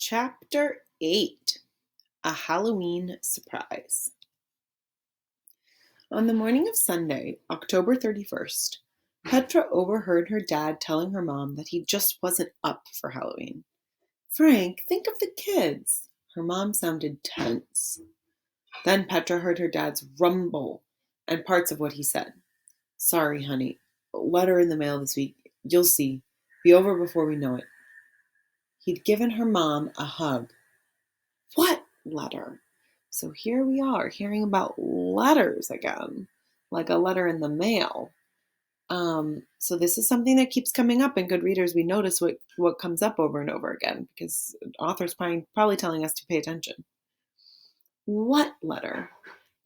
Chapter 8 A Halloween Surprise. On the morning of Sunday, October 31st, Petra overheard her dad telling her mom that he just wasn't up for Halloween. "Frank, think of the kids." Her mom sounded tense. Then Petra heard her dad's rumble and parts of what he said. "Sorry, honey. Letter in the mail this week. You'll see. Be over before we know it." He'd given her mom a hug. What letter? So here we are hearing about letters again, like a letter in the mail. So this is something that keeps coming up, and good readers, we notice what comes up over and over again because authors probably telling us to pay attention. What letter?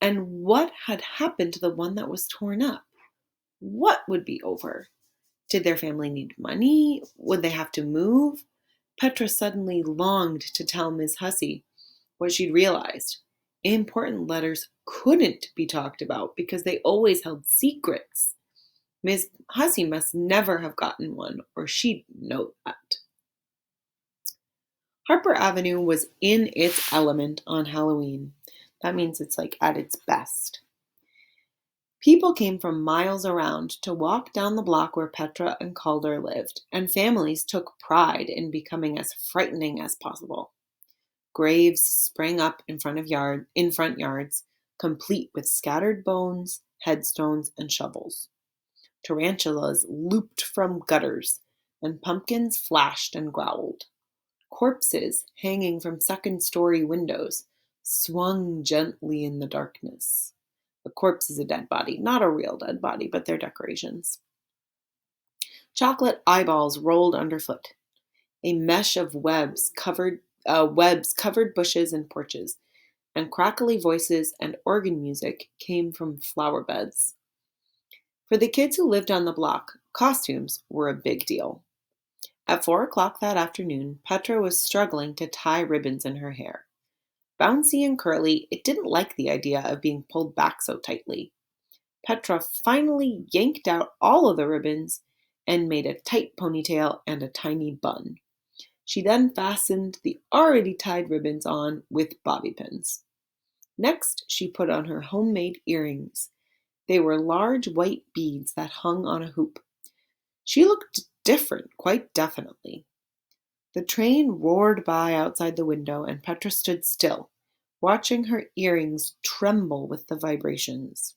And what had happened to the one that was torn up? What would be over? Did their family need money? Would they have to move? Petra suddenly longed to tell Miss Hussey what she'd realized. Important letters couldn't be talked about because they always held secrets. Miss Hussey must never have gotten one, or she'd know that. Harper Avenue was in its element on Halloween. That means it's like at its best. People came from miles around to walk down the block where Petra and Calder lived, and families took pride in becoming as frightening as possible. Graves sprang up in front yards, complete with scattered bones, headstones, and shovels. Tarantulas looped from gutters, and pumpkins flashed and growled. Corpses hanging from second-story windows swung gently in the darkness. A corpse is a dead body, not a real dead body, but they're decorations. Chocolate eyeballs rolled underfoot. A mesh of webs covered bushes and porches, and crackly voices and organ music came from flower beds. For the kids who lived on the block, costumes were a big deal. At 4 o'clock that afternoon, Petra was struggling to tie ribbons in her hair. Bouncy and curly, it didn't like the idea of being pulled back so tightly. Petra finally yanked out all of the ribbons and made a tight ponytail and a tiny bun. She then fastened the already tied ribbons on with bobby pins. Next, she put on her homemade earrings. They were large white beads that hung on a hoop. She looked different, quite definitely. The train roared by outside the window, and Petra stood still, watching her earrings tremble with the vibrations.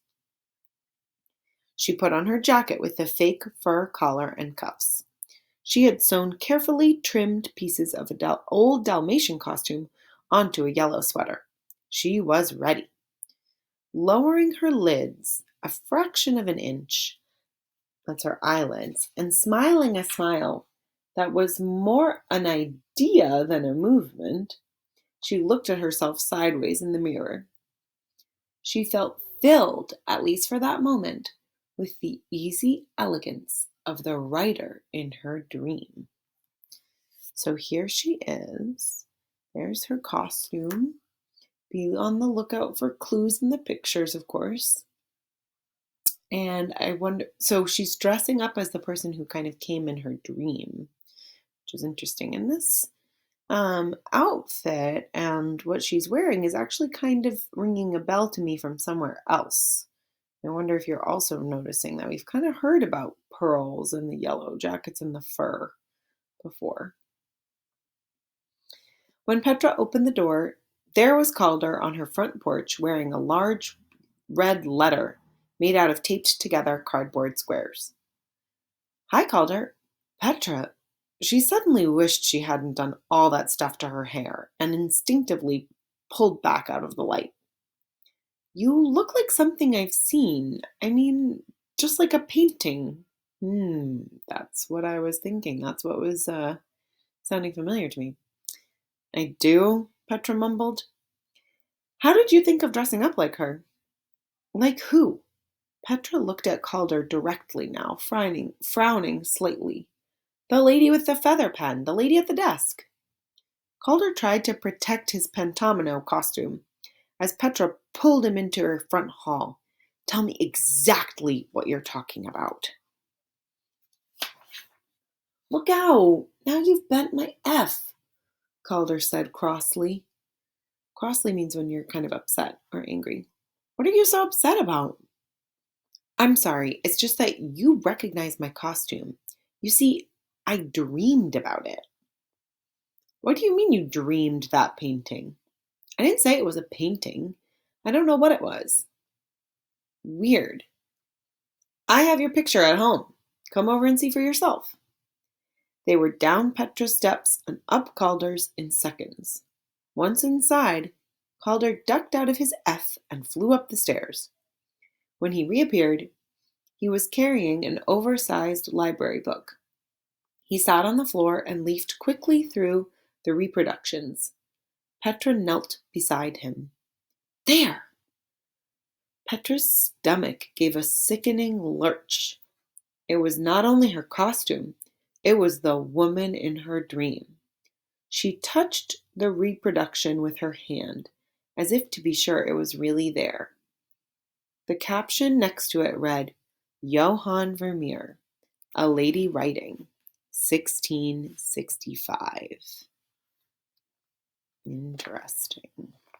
She put on her jacket with the fake fur collar and cuffs. She had sewn carefully trimmed pieces of an old Dalmatian costume onto a yellow sweater. She was ready. Lowering her lids a fraction of an inch, that's her eyelids, and smiling a smile that was more an idea than a movement, she looked at herself sideways in the mirror. She felt filled, at least for that moment, with the easy elegance of the writer in her dream. So here she is. There's her costume. Be on the lookout for clues in the pictures, of course. And I wonder, so she's dressing up as the person who kind of came in her dream, which is interesting. And this outfit and what she's wearing is actually kind of ringing a bell to me from somewhere else. I wonder if you're also noticing that we've kind of heard about pearls and the yellow jackets and the fur before. When Petra opened the door, there was Calder on her front porch wearing a large red letter made out of taped together cardboard squares. "Hi, Calder." Petra, she suddenly wished she hadn't done all that stuff to her hair and instinctively pulled back out of the light. "You look like something I've seen. I mean, just like a painting." That's what I was thinking. That's what was sounding familiar to me. "I do," Petra mumbled. "How did you think of dressing up like her?" "Like who?" Petra looked at Calder directly now, frowning slightly. "The lady with the feather pen, the lady at the desk." Calder tried to protect his pentomino costume as Petra pulled him into her front hall. "Tell me exactly what you're talking about." "Look out! Now you've bent my F." Calder said crossly. Crossly means when you're kind of upset or angry. What are you so upset about? I'm sorry, it's just that you recognize my costume. You see, I dreamed about it. What do you mean you dreamed that painting? I didn't say it was a painting. I don't know what it was. Weird. I have your picture at home. Come over and see for yourself. They were down Petra's steps and up Calder's in seconds. Once inside, Calder ducked out of his F and flew up the stairs. When he reappeared, he was carrying an oversized library book. He sat on the floor and leafed quickly through the reproductions. Petra knelt beside him. There! Petra's stomach gave a sickening lurch. It was not only her costume, it was the woman in her dream. She touched the reproduction with her hand, as if to be sure it was really there. The caption next to it read, Johann Vermeer, A Lady Writing, 1665. Interesting.